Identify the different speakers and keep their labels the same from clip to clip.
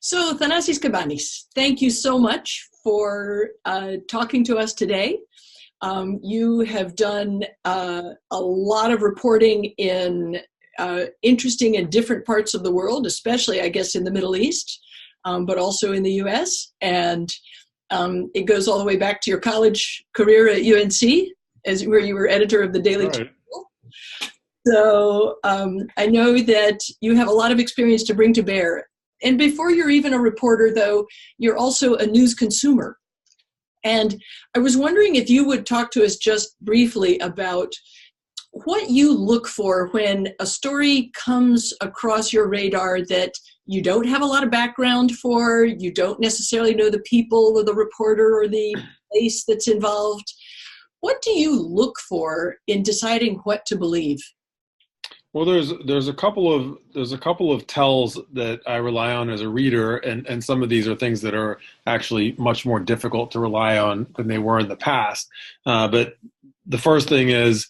Speaker 1: So, Thanassis Cambanis, thank you so much for talking to us today. You have done a lot of reporting in interesting and different parts of the world, especially, I guess, in the Middle East, but also in the US. And it goes all the way back to your college career at UNC, where you were editor of the Daily Journal. So I know that you have a lot of experience to bring to bear. And before you're even a reporter, though, you're also a news consumer. And I was wondering if you would talk to us just briefly about what you look for when a story comes across your radar that you don't have a lot of background for, you don't necessarily know the people or the reporter or the place that's involved. What do you look for in deciding what to believe?
Speaker 2: Well, there's a couple of tells that I rely on as a reader, and some of these are things that are actually much more difficult to rely on than they were in the past. But the first thing is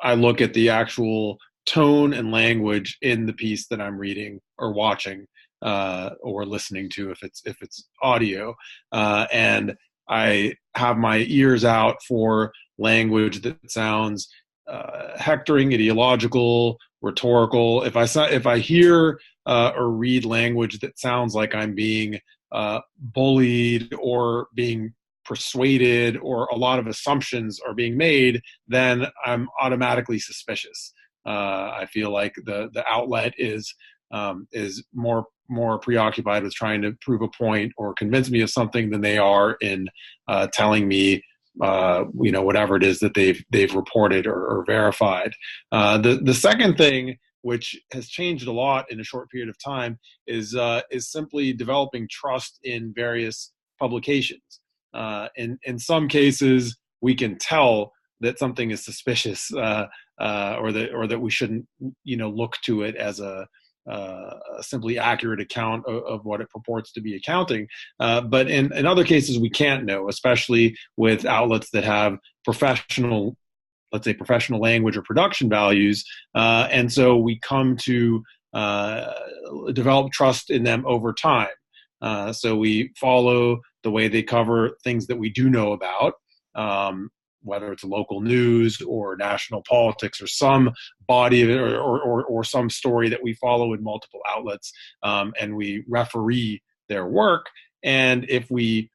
Speaker 2: I look at the actual tone and language in the piece that I'm reading or watching or listening to if it's audio, and I have my ears out for language that sounds hectoring, ideological, rhetorical. If I hear or read language that sounds like I'm being bullied or being persuaded or a lot of assumptions are being made, then I'm automatically suspicious. I feel like the outlet is more preoccupied with trying to prove a point or convince me of something than they are in telling me whatever it is that they've reported or verified. The second thing, which has changed a lot in a short period of time, is simply developing trust in various publications. In some cases, we can tell that something is suspicious, or that we shouldn't, look to it as a simply accurate account of what it purports to be accounting. But in other cases, we can't know, especially with outlets that have professional language or production values. And so we come to develop trust in them over time. So we follow the way they cover things that we do know about, whether it's local news or national politics or some body of it or some story that we follow in multiple outlets, and we referee their work. And if we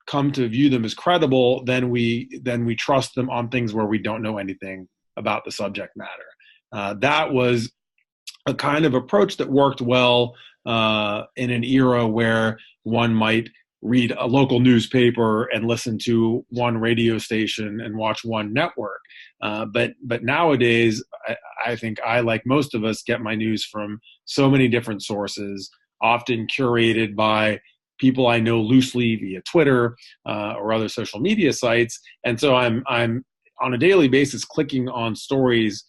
Speaker 2: come to view them as credible, then we trust them on things where we don't know anything about the subject matter. That was a kind of approach that worked well in an era where one might read a local newspaper and listen to one radio station and watch one network. But nowadays, I think I, like most of us, get my news from so many different sources, often curated by people I know loosely via Twitter or other social media sites. And so I'm on a daily basis clicking on stories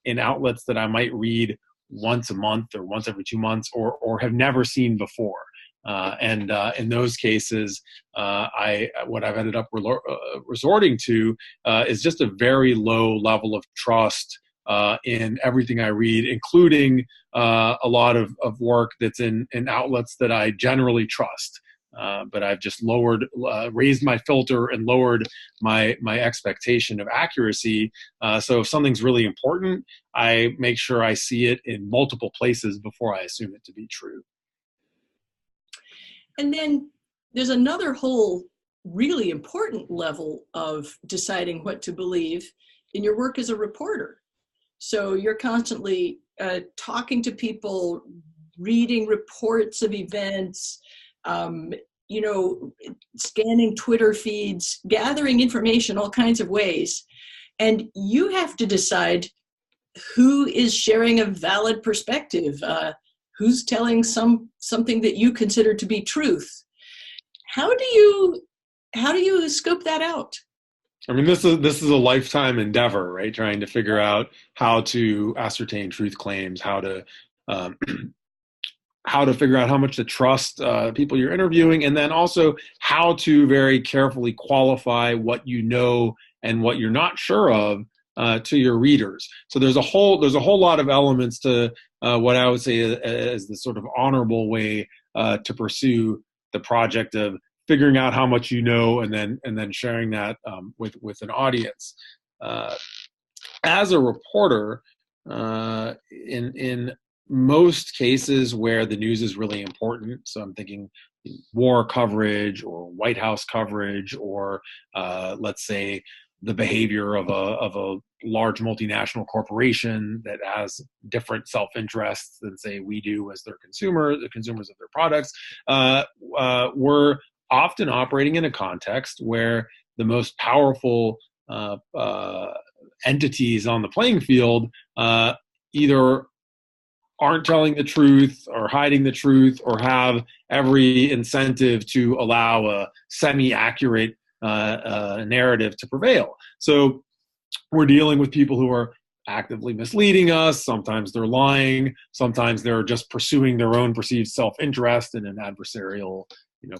Speaker 2: in outlets that I might read once a month or once every 2 months or have never seen before. And in those cases, what I've ended up resorting to is just a very low level of trust in everything I read, including a lot of work that's in outlets that I generally trust. But I've just raised my filter and lowered my expectation of accuracy. So if something's really important, I make sure I see it in multiple places before I assume it to be true.
Speaker 1: And then there's another whole really important level of deciding what to believe in your work as a reporter. So you're constantly talking to people, reading reports of events, scanning Twitter feeds, gathering information all kinds of ways. And you have to decide who is sharing a valid perspective, who's telling something that you consider to be truth. How do you scope that out?
Speaker 2: I mean, this is a lifetime endeavor, right? Trying to figure out how to ascertain truth claims, how to figure out how much to trust people you're interviewing, and then also how to very carefully qualify what you know and what you're not sure of to your readers. So there's a whole lot of elements to what I would say is the sort of honorable way to pursue the project of figuring out how much you know and then sharing that with an audience. As a reporter, in most cases where the news is really important, so I'm thinking war coverage or White House coverage, or let's say the behavior of a large multinational corporation that has different self-interests than, say, we do as the consumers of their products, we're often operating in a context where the most powerful entities on the playing field either aren't telling the truth or hiding the truth or have every incentive to allow a semi-accurate narrative to prevail. So we're dealing with people who are actively misleading us. Sometimes they're lying. Sometimes they're just pursuing their own perceived self-interest in an adversarial,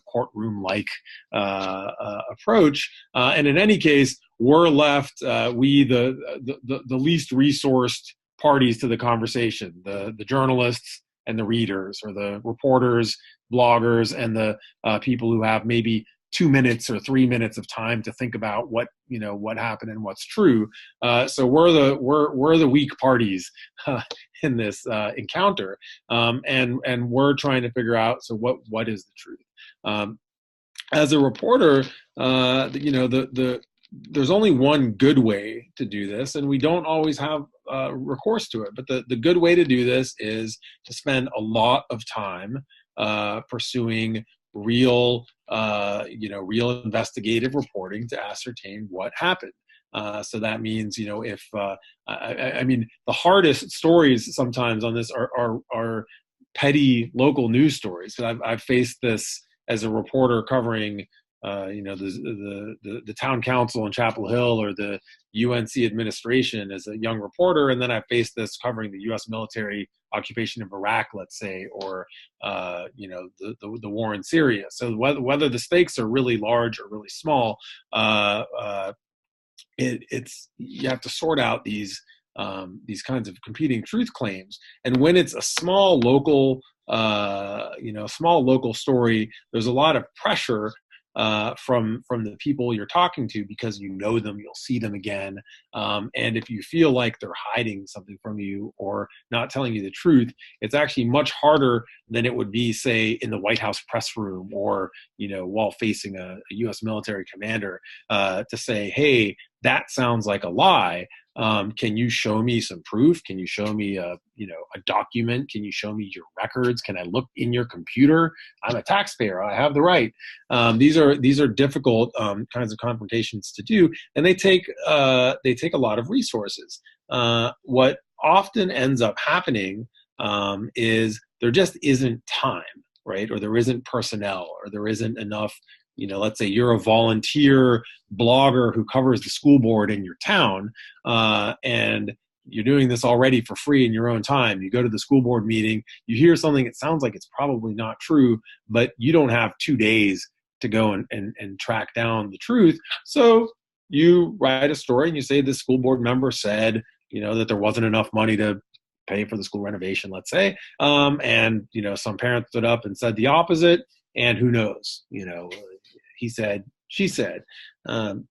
Speaker 2: courtroom-like approach. And in any case, we're left, the least resourced parties to the conversation, the journalists and the readers, or the reporters, bloggers, and the people who have maybe 2 minutes or 3 minutes of time to think about what happened and what's true. So we're the weak parties in this encounter, and we're trying to figure out, so what is the truth? As a reporter, there's only one good way to do this, and we don't always have recourse to it. But the good way to do this is to spend a lot of time pursuing real investigative reporting to ascertain what happened. So that means, if the hardest stories sometimes on this are petty local news stories. I've faced this as a reporter covering the town council in Chapel Hill or the UNC administration as a young reporter, and then I faced this covering the U.S. military occupation of Iraq, let's say, or the war in Syria. So whether the stakes are really large or really small, it's you have to sort out these kinds of competing truth claims. And when it's a small local story, there's a lot of pressure from the people you're talking to, because you know them, you'll see them again. And if you feel like they're hiding something from you or not telling you the truth, it's actually much harder than it would be, say, in the White House press room or, while facing a U.S. military commander, to say, hey, that sounds like a lie. Can you show me some proof? Can you show me a document? Can you show me your records? Can I look in your computer? I'm a taxpayer. I have the right. These are difficult kinds of confrontations to do, and they take a lot of resources. What often ends up happening is there just isn't time, right? Or there isn't personnel, or there isn't enough. Let's say you're a volunteer blogger who covers the school board in your town, and you're doing this already for free in your own time. You go to the school board meeting, you hear something that sounds like it's probably not true, but you don't have 2 days to go and track down the truth. So you write a story and you say the school board member said, that there wasn't enough money to pay for the school renovation, let's say. And, some parent stood up and said the opposite, and who knows, he said, she said. The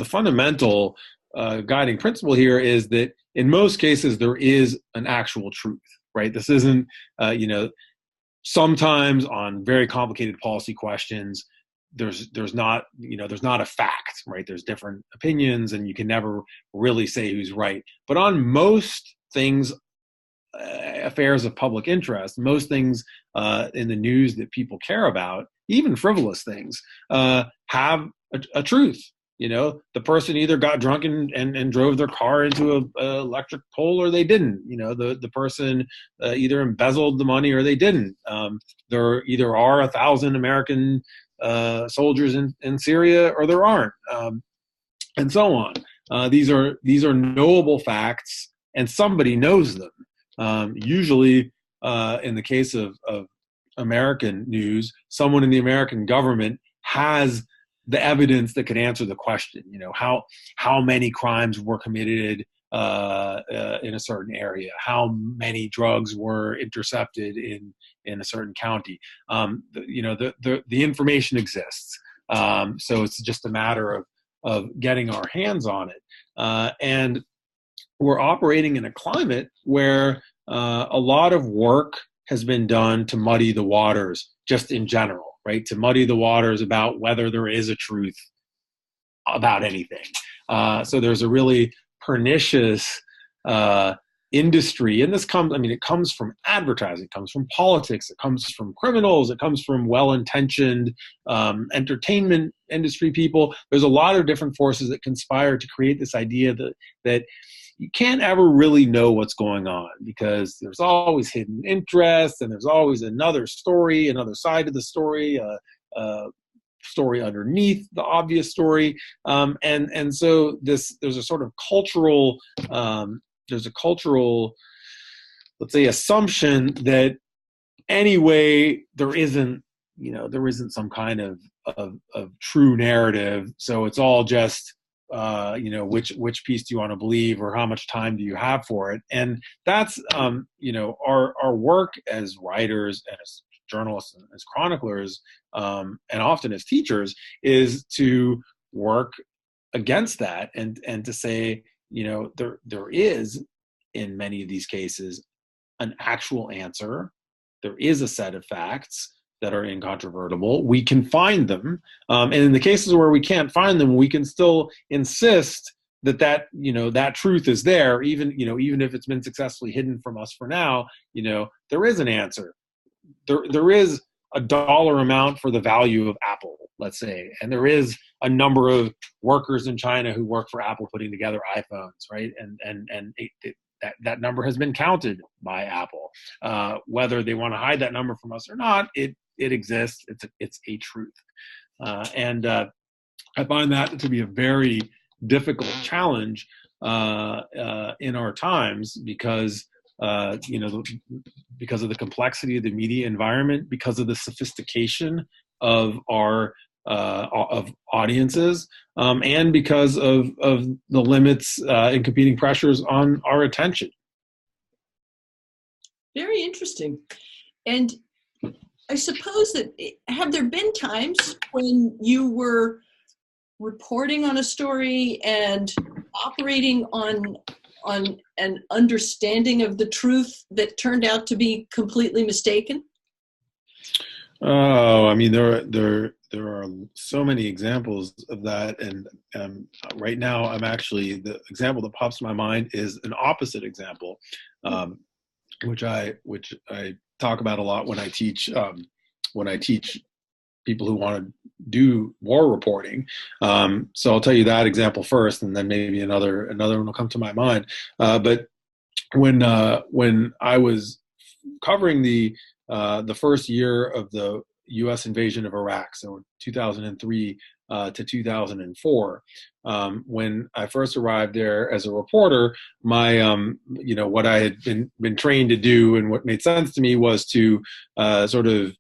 Speaker 2: fundamental guiding principle here is that in most cases there is an actual truth, right? This isn't, sometimes on very complicated policy questions, there's not a fact, right? There's different opinions, and you can never really say who's right. But on most things, affairs of public interest, most things in the news that people care about, even frivolous things, have a truth. The person either got drunk and drove their car into a electric pole, or they didn't. The person either embezzled the money or they didn't. There either are 1,000 American soldiers in Syria, or there aren't, and so on. These are knowable facts, and somebody knows them. Usually, in the case of American news, someone in the American government has the evidence that could answer the question. How many crimes were committed in a certain area, how many drugs were intercepted in a certain county. The information exists, so it's just a matter of getting our hands on it. And we're operating in a climate where a lot of work has been done to muddy the waters, just in general, right? To muddy the waters about whether there is a truth about anything. So there's a really pernicious industry, and this comes, it comes from advertising, it comes from politics, it comes from criminals, it comes from well-intentioned entertainment industry people. There's a lot of different forces that conspire to create this idea that you can't ever really know what's going on, because there's always hidden interests, and there's always another story, another side of the story, story underneath the obvious story, and so there's a sort of cultural let's say, assumption that anyway there isn't some kind of true narrative, so it's all just which piece do you want to believe, or how much time do you have for it. And that's our work as writers and as journalists and as chroniclers, and often as teachers, is to work against that, and to say, there is, in many of these cases, an actual answer. There is a set of facts that are incontrovertible. We can find them, and in the cases where we can't find them, we can still insist that truth is there, even if it's been successfully hidden from us for now. There is an answer. There is a dollar amount for the value of Apple, let's say, and there is a number of workers in China who work for Apple putting together iPhones, right? And that number has been counted by Apple. Whether they want to hide that number from us or not, it exists. It's a truth, and I find that to be a very difficult challenge in our times, because because of the complexity of the media environment, because of the sophistication of our of audiences, and because of the limits and competing pressures on our attention.
Speaker 1: Very interesting. And I suppose that, have there been times when you were reporting on a story and operating on an understanding of the truth that turned out to be completely mistaken?
Speaker 2: Oh, there are so many examples of that, and right now the example that pops to my mind is an opposite example, which I talk about a lot when I teach people who want to do war reporting. So I'll tell you that example first, and then maybe another one will come to my mind. But when I was covering the first year of the U.S. invasion of Iraq, so 2003 to 2004, when I first arrived there as a reporter, my what I had been trained to do and what made sense to me was to sort of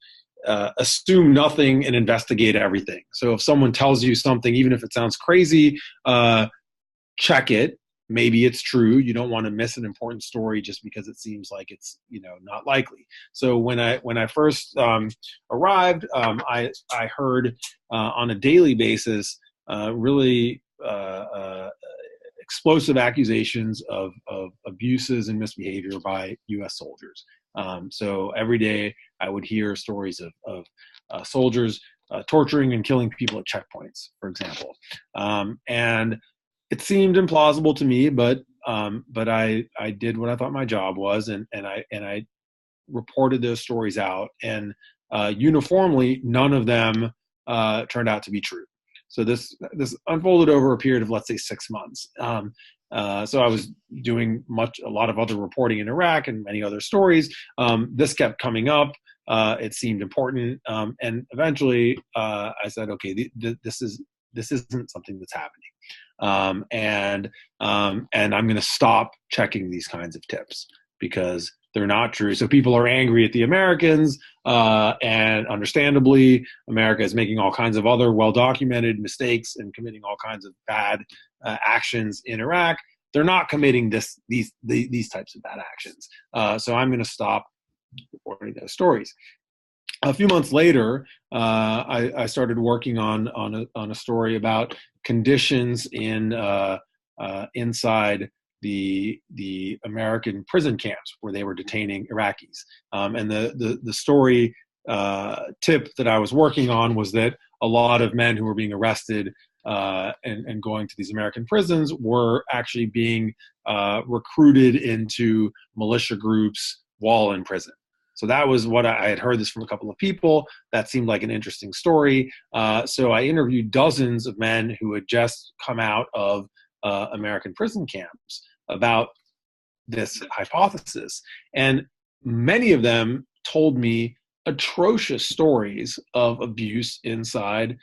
Speaker 2: assume nothing and investigate everything. So if someone tells you something, even if it sounds crazy, check it. Maybe it's true. You don't want to miss an important story just because it seems like it's not likely. So when I first arrived, I heard on a daily basis really explosive accusations of abuses and misbehavior by U.S. soldiers. So every day I would hear stories of soldiers torturing and killing people at checkpoints, for example. And it seemed implausible to me, but I did what I thought my job was, and I reported those stories out, and uniformly none of them turned out to be true. So this unfolded over a period of, let's say, 6 months. So I was doing a lot of other reporting in Iraq and many other stories. This kept coming up. It seemed important, and eventually I said, okay, this isn't something that's happening, and I'm going to stop checking these kinds of tips, because they're not true. So people are angry at the Americans, and understandably, America is making all kinds of other well-documented mistakes and committing all kinds of bad actions in Iraq. They're not committing these types of bad actions. So I'm going to stop reporting those stories. A few months later, I started working on a story about conditions inside the American prison camps where they were detaining Iraqis. And the story tip that I was working on was that a lot of men who were being arrested and going to these American prisons were actually being recruited into militia groups while in prison. So that was what I had heard this from a couple of people. That seemed like an interesting story. So I interviewed dozens of men who had just come out of American prison camps about this hypothesis. And many of them told me atrocious stories of abuse inside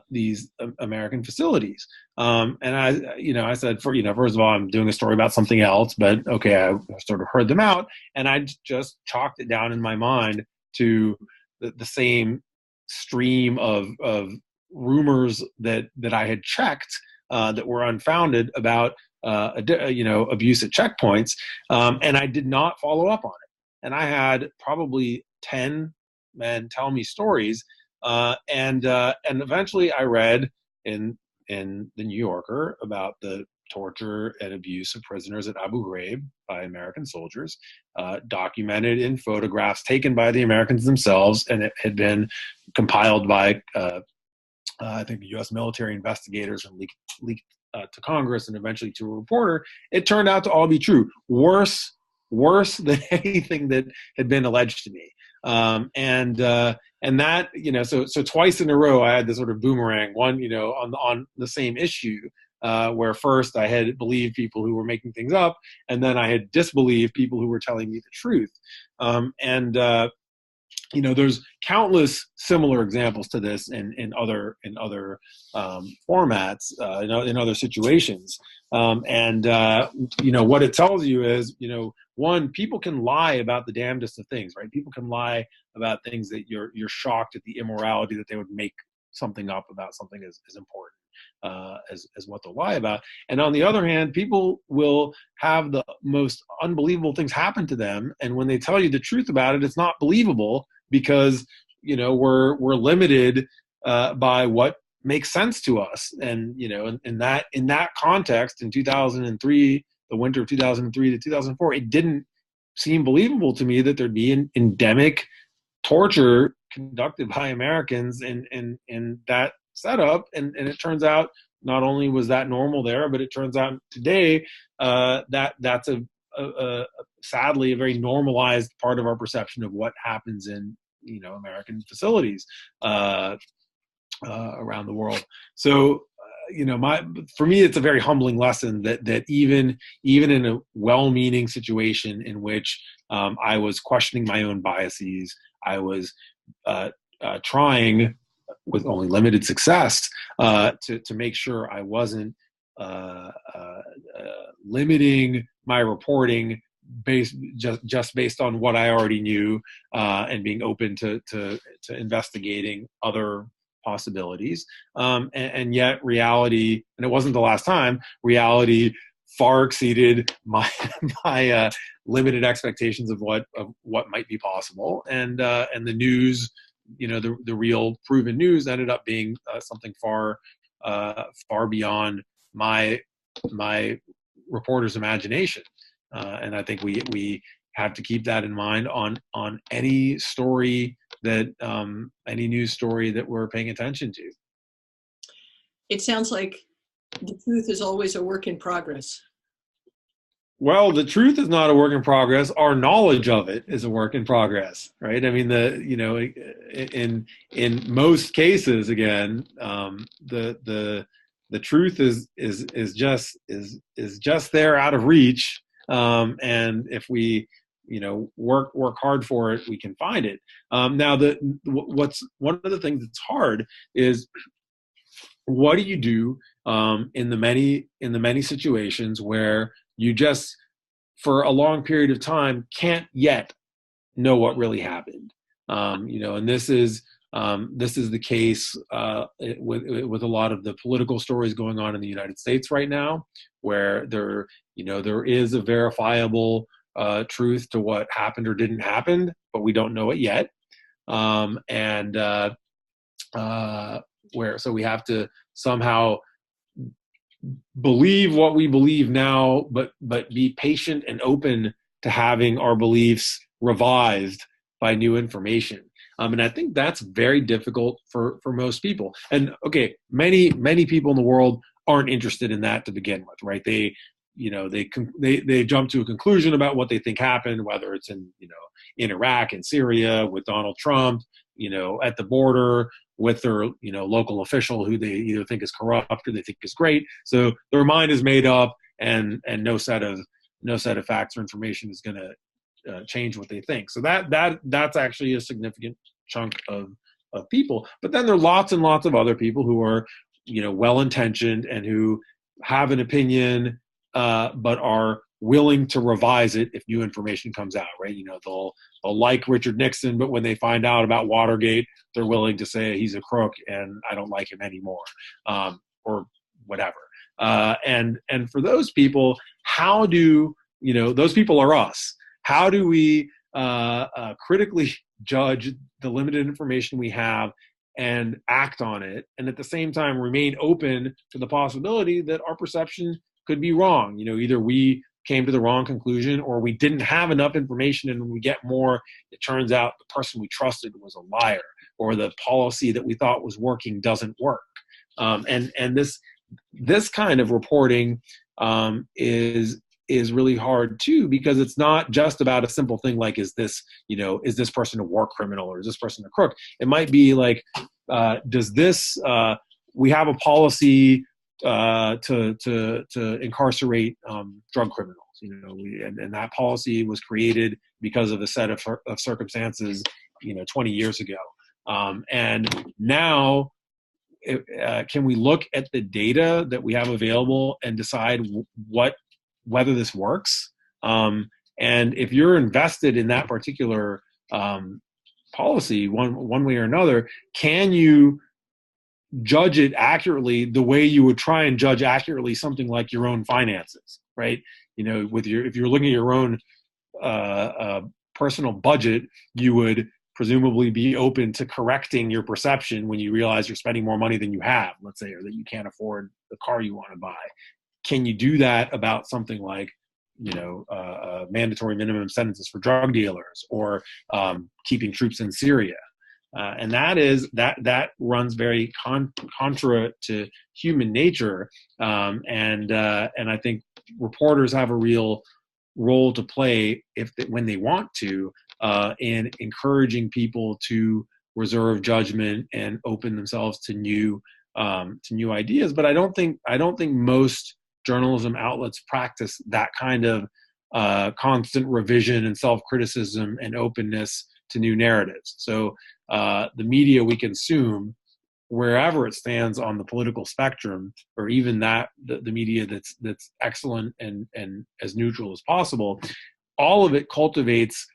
Speaker 2: these American facilities. And I said, first of all, I'm doing a story about something else, but okay, I sort of heard them out, and I just chalked it down in my mind to the same stream of rumors that I had checked that were unfounded about abuse at checkpoints, and I did not follow up on it. And I had probably 10 men tell me stories, and eventually I read in the New Yorker about the torture and abuse of prisoners at Abu Ghraib by American soldiers, documented in photographs taken by the Americans themselves, and it had been compiled by I think the U.S. military investigators and leaked to Congress and eventually to a reporter. It turned out to all be true. Worse than anything that had been alleged to me. And that, so twice in a row, I had this sort of boomerang, one, on the same issue, where first I had believed people who were making things up, and then I had disbelieved people who were telling me the truth. There's countless similar examples to this in other formats, in other situations. What it tells you is, one, people can lie about the damnedest of things, right? People can lie about things that you're shocked at the immorality that they would make something up about something as important as what they'll lie about. And on the other hand, people will have the most unbelievable things happen to them, and when they tell you the truth about it, it's not believable because we're limited by what makes sense to us. And in that context, in 2003, the winter of 2003 to 2004, it didn't seem believable to me that there'd be an endemic torture conducted by Americans in that setup. And it turns out not only was that normal there, but it turns out today that's a sadly a very normalized part of our perception of what happens in American facilities around the world. So for me, it's a very humbling lesson that even in a well-meaning situation in which I was questioning my own biases, I was trying with only limited success to make sure I wasn't limiting my reporting just based on what I already knew, and being open to investigating other possibilities. And yet reality, and it wasn't the last time, reality far exceeded my limited expectations of what might be possible. And the news, the real proven news ended up being something far beyond my reporter's imagination. And I think we have to keep that in mind on any story that any news story that we're paying attention to.
Speaker 1: It sounds like the truth is always a work in progress.
Speaker 2: Well, the truth is not a work in progress. Our knowledge of it is a work in progress, right? I mean, in most cases, again, the truth is just there out of reach. And if we, work hard for it, we can find it. Now, what's one of the things that's hard is, what do you do in the many situations where you just for a long period of time can't yet know what really happened. And this is the case with a lot of the political stories going on in the United States right now, where there is a verifiable truth to what happened or didn't happen, but we don't know it yet. So we have to somehow believe what we believe now, but be patient and open to having our beliefs revised by new information. And I think that's very difficult for most people. And okay, many people in the world aren't interested in that to begin with, right? They jump to a conclusion about what they think happened, whether it's in Iraq and Syria with Donald Trump, at the border with their local official who they either think is corrupt or they think is great. So their mind is made up, and no set of facts or information is going to change what they think. So that's actually a significant chunk of people. But then there are lots and lots of other people who are well-intentioned and who have an opinion, but are willing to revise it if new information comes out, right? They'll like Richard Nixon, but when they find out about Watergate, they're willing to say he's a crook and I don't like him anymore, or whatever. And for those people, how do those people are us? How do we critically judge the limited information we have and act on it, and at the same time remain open to the possibility that our perception could be wrong? Either we came to the wrong conclusion or we didn't have enough information, and when we get more, it turns out the person we trusted was a liar, or the policy that we thought was working doesn't work. And this kind of reporting is really hard too, because it's not just about a simple thing like, is this person a war criminal or is this person a crook? It might be like, we have a policy to incarcerate drug criminals, and that policy was created because of a set of circumstances, 20 years ago. And now, can we look at the data that we have available and decide whether this works? And if you're invested in that particular policy, one way or another, can you judge it accurately the way you would try and judge accurately something like your own finances, right? If you're looking at your own personal budget, you would presumably be open to correcting your perception when you realize you're spending more money than you have, let's say, or that you can't afford the car you want to buy. Can you do that about something like, mandatory minimum sentences for drug dealers, or keeping troops in Syria? And that runs very contra to human nature. And I think reporters have a real role to play when they want to, in encouraging people to reserve judgment and open themselves to new ideas. But I don't think most journalism outlets practice that kind of constant revision and self-criticism and openness to new narratives. So the media we consume, wherever it stands on the political spectrum, or even the media that's excellent and as neutral as possible, all of it cultivates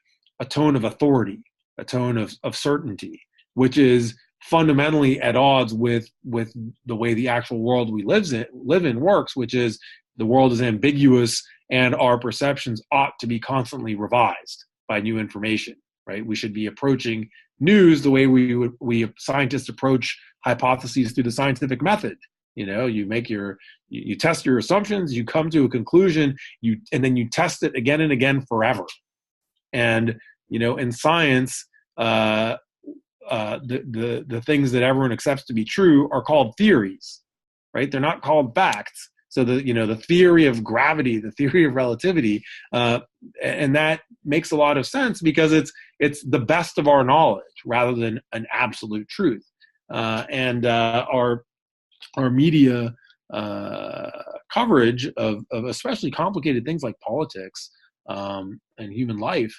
Speaker 2: a tone of authority, a tone of certainty, which is fundamentally at odds with the way the actual world we live in works, which is the world is ambiguous and our perceptions ought to be constantly revised by new information, right? We should be approaching news the way we scientists approach hypotheses through the scientific method. You test your assumptions, you come to a conclusion, and then you test it again and again forever. And in science, the things that everyone accepts to be true are called theories, right? They're not called facts. So the theory of gravity, the theory of relativity, and that makes a lot of sense because it's the best of our knowledge rather than an absolute truth. And our media coverage of especially complicated things like politics and human life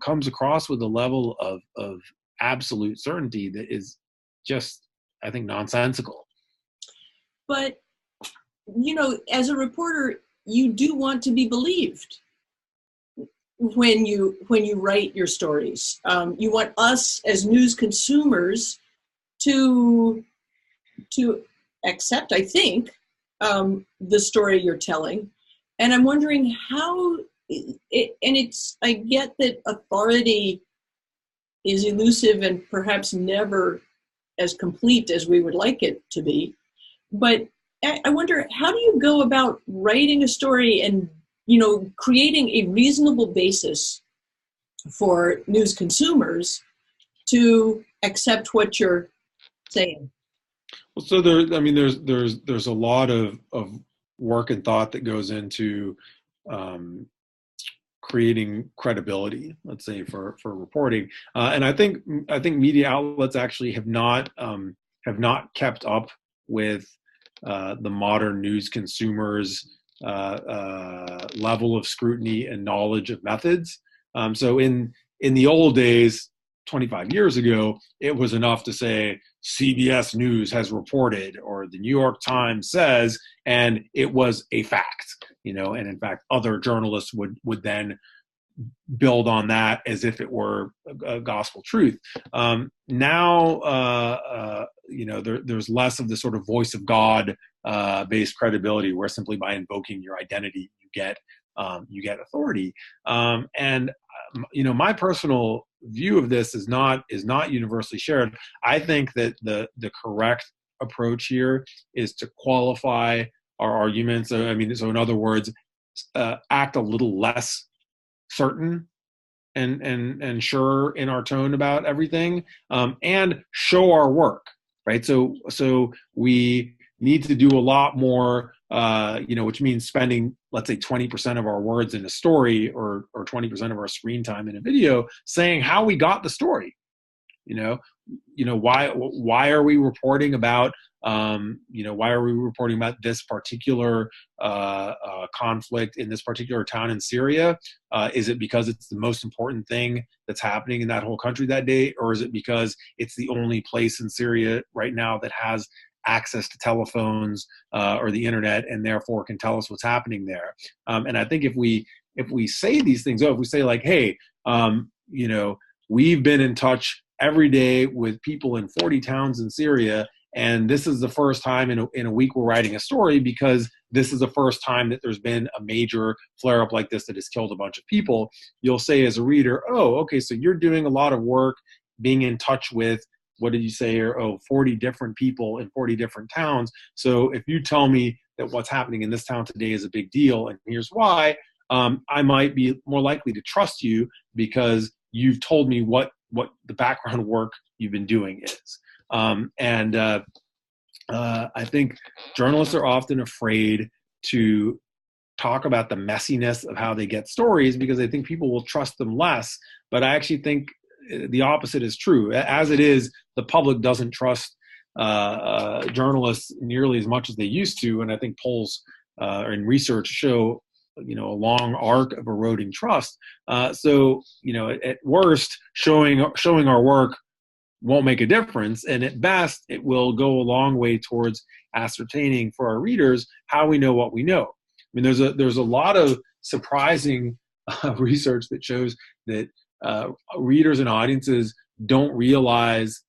Speaker 2: comes across with a level of absolute certainty that is just, I think, nonsensical.
Speaker 1: But, as a reporter, you do want to be believed when you write your stories. You want us as news consumers to accept, I think, the story you're telling. And I'm wondering how I get that authority is elusive and perhaps never as complete as we would like it to be. But I wonder, how do you go about writing a story and, creating a reasonable basis for news consumers to accept what you're saying?
Speaker 2: Well, so there's a lot of work and thought that goes into creating credibility, let's say, for reporting, and I think media outlets actually have not kept up with the modern news consumers' level of scrutiny and knowledge of methods. So in the old days, 25 years ago, it was enough to say CBS News has reported or the New York Times says, and it was a fact, and in fact, other journalists would then build on that as if it were a gospel truth. Now, there's less of the sort of voice of God based credibility, where simply by invoking your identity, you get authority. And my personal view of this is not universally shared. I think that the correct approach here is to qualify our arguments. So in other words, act a little less certain and sure in our tone about everything, and show our work, right? So we need to do a lot more, which means spending, let's say, 20% of our words in a story or 20% of our screen time in a video saying how we got the story. Why are we reporting about this particular conflict in this particular town in Syria? Is it because it's the most important thing that's happening in that whole country that day, or is it because it's the only place in Syria right now that has access to telephones or the internet, and therefore can tell us what's happening there? And I think if we say these things, if we say like, hey, we've been in touch every day with people in 40 towns in Syria, and this is the first time in a week we're writing a story because this is the first time that there's been a major flare-up like this that has killed a bunch of people. You'll say as a reader, oh, okay, so you're doing a lot of work being in touch with, what did you say here? 40 different people in 40 different towns. So if you tell me that what's happening in this town today is a big deal, and here's why, I might be more likely to trust you because you've told me what the background work you've been doing is. I think journalists are often afraid to talk about the messiness of how they get stories because they think people will trust them less. But I actually think the opposite is true. As it is, the public doesn't trust journalists nearly as much as they used to. And I think polls and research show a long arc of eroding trust. So at worst, showing our work won't make a difference, and at best, it will go a long way towards ascertaining for our readers how we know what we know. There's a lot of surprising research that shows that readers and audiences don't realize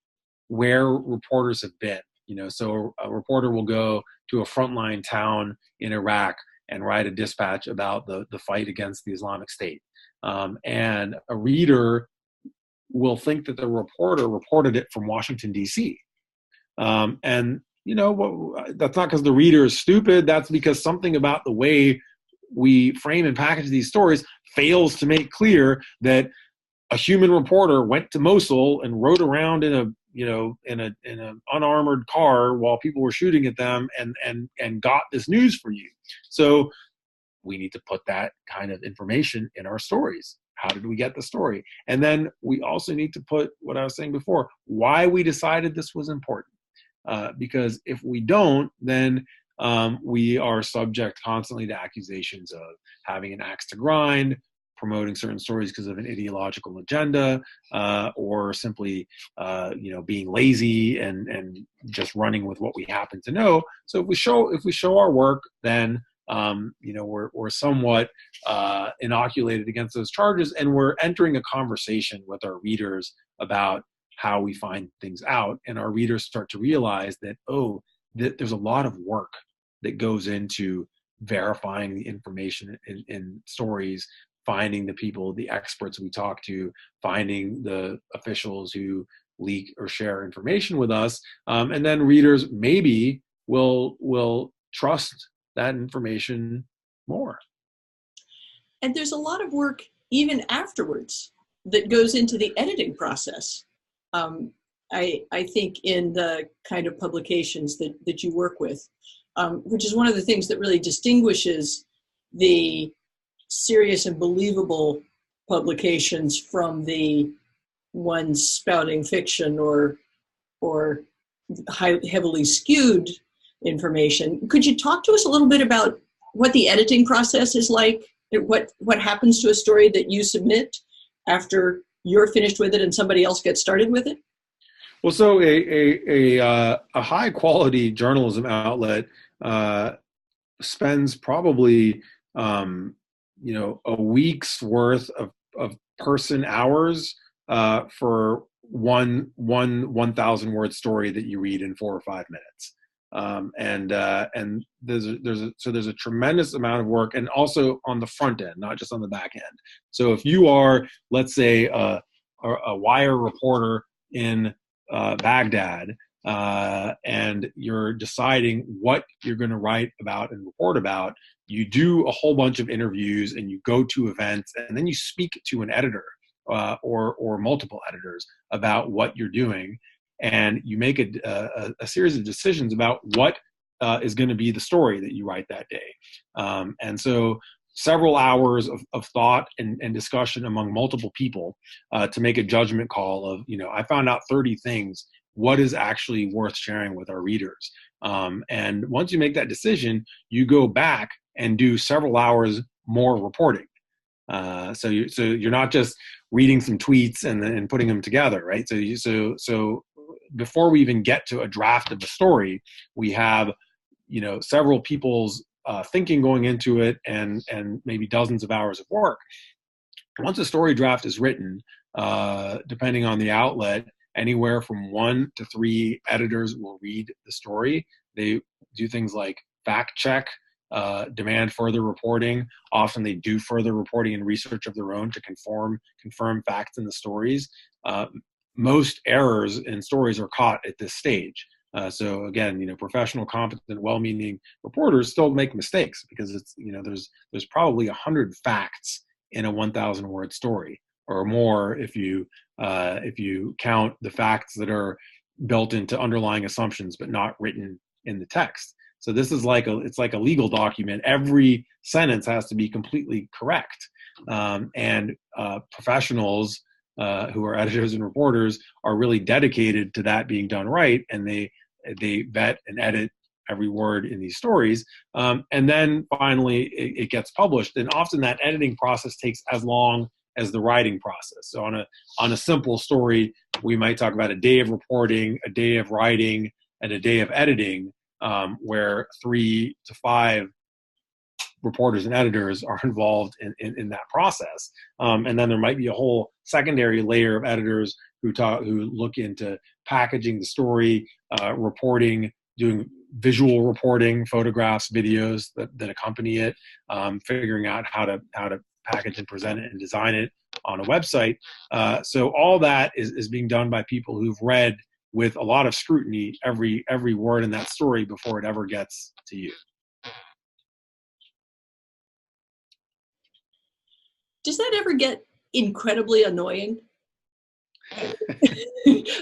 Speaker 2: where reporters have been. So a reporter will go to a frontline town in Iraq and write a dispatch about the fight against the Islamic State. And a reader will think that the reporter reported it from Washington, D.C. That's not because the reader is stupid. That's because something about the way we frame and package these stories fails to make clear that a human reporter went to Mosul and rode around in an unarmored car while people were shooting at them and got this news for you. So we need to put that kind of information in our stories. How did we get the story? And then we also need to put what I was saying before, why we decided this was important. Because if we don't, then we are subject constantly to accusations of having an axe to grind, promoting certain stories because of an ideological agenda, or simply, being lazy and just running with what we happen to know. So if we show our work, then we're somewhat inoculated against those charges, and we're entering a conversation with our readers about how we find things out. And our readers start to realize that, there's a lot of work that goes into verifying the information in stories, finding the people, the experts we talk to, finding the officials who leak or share information with us, and then readers maybe will trust that information more.
Speaker 1: And there's a lot of work even afterwards that goes into the editing process. I think in the kind of publications that you work with, which is one of the things that really distinguishes the serious and believable publications from the ones spouting fiction or heavily skewed information. Could you talk to us a little bit about what the editing process is like? What happens to a story that you submit after you're finished with it and somebody else gets started with it?
Speaker 2: Well, so a high quality journalism outlet spends probably a week's worth of person hours for one 1,000 word story that you read in 4 or 5 minutes. And there's a tremendous amount of work, and also on the front end, not just on the back end. So if you are, let's say, a wire reporter in Baghdad, and you're deciding what you're going to write about and report about, you do a whole bunch of interviews and you go to events, and then you speak to an editor or multiple editors about what you're doing, and you make a series of decisions about what is going to be the story that you write that day. And so several hours of thought and discussion among multiple people to make a judgment call of, I found out 30 things. What is actually worth sharing with our readers? And once you make that decision, you go back and do several hours more reporting. So you're not just reading some tweets and putting them together, right? So before we even get to a draft of the story, we have, several people's thinking going into it, and maybe dozens of hours of work. Once a story draft is written, depending on the outlet, anywhere from 1 to 3 editors will read the story. They do things like fact check, demand further reporting. Often they do further reporting and research of their own to confirm facts in the stories. Most errors in stories are caught at this stage. So again, professional, competent, well-meaning reporters still make mistakes, because it's, there's probably 100 facts in a 1,000 word story, or more if you count the facts that are built into underlying assumptions but not written in the text. So this is it's like a legal document. Every sentence has to be completely correct, and professionals who are editors and reporters are really dedicated to that being done right, and they vet and edit every word in these stories, and then finally it gets published. And often that editing process takes as long as the writing process. So on a simple story, we might talk about a day of reporting, a day of writing, and a day of editing, where 3 to 5 reporters and editors are involved in that process. And then there might be a whole secondary layer of editors who look into packaging the story, reporting, doing visual reporting, photographs, videos that accompany it, figuring out how to package and present it and design it on a website. So all that is being done by people who've read with a lot of scrutiny every word in that story before it ever gets to you.
Speaker 1: Does that ever get incredibly annoying?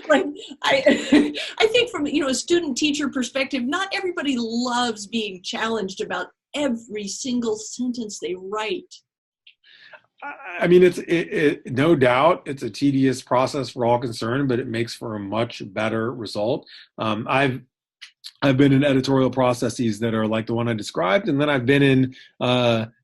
Speaker 1: Like, I think from a student teacher perspective, not everybody loves being challenged about every single sentence they write.
Speaker 2: I mean, it's no doubt it's a tedious process for all concerned, but it makes for a much better result. I've been in editorial processes that are like the one I described, and then I've been in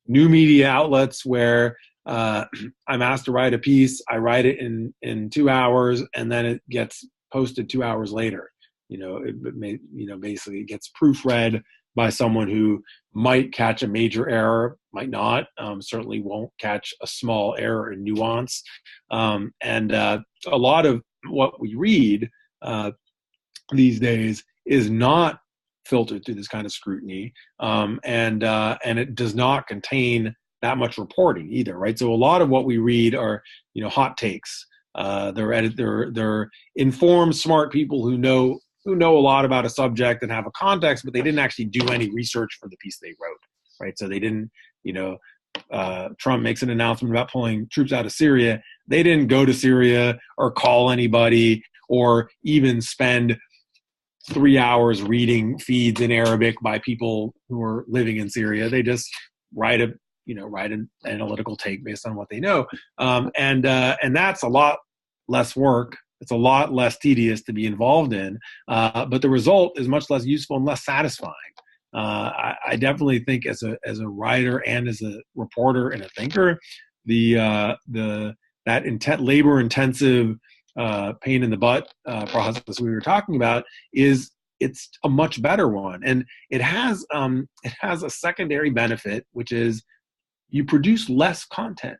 Speaker 2: new media outlets where I'm asked to write a piece. I write it in 2 hours, and then it gets posted 2 hours later. Basically it gets proofread, by someone who might catch a major error, might not, certainly won't catch a small error in nuance. And a lot of what we read these days is not filtered through this kind of scrutiny, and it does not contain that much reporting either, right? So a lot of what we read are, hot takes. They're informed, smart people who know a lot about a subject and have a context, but they didn't actually do any research for the piece they wrote, right? So they didn't, Trump makes an announcement about pulling troops out of Syria. They didn't go to Syria or call anybody or even spend 3 hours reading feeds in Arabic by people who are living in Syria. They just write an analytical take based on what they know. And that's a lot less work. It's a lot less tedious to be involved in, but the result is much less useful and less satisfying. I definitely think as a writer and as a reporter and a thinker, that labor intensive pain in the butt process we were talking about it's a much better one, and it has a secondary benefit, which is you produce less content.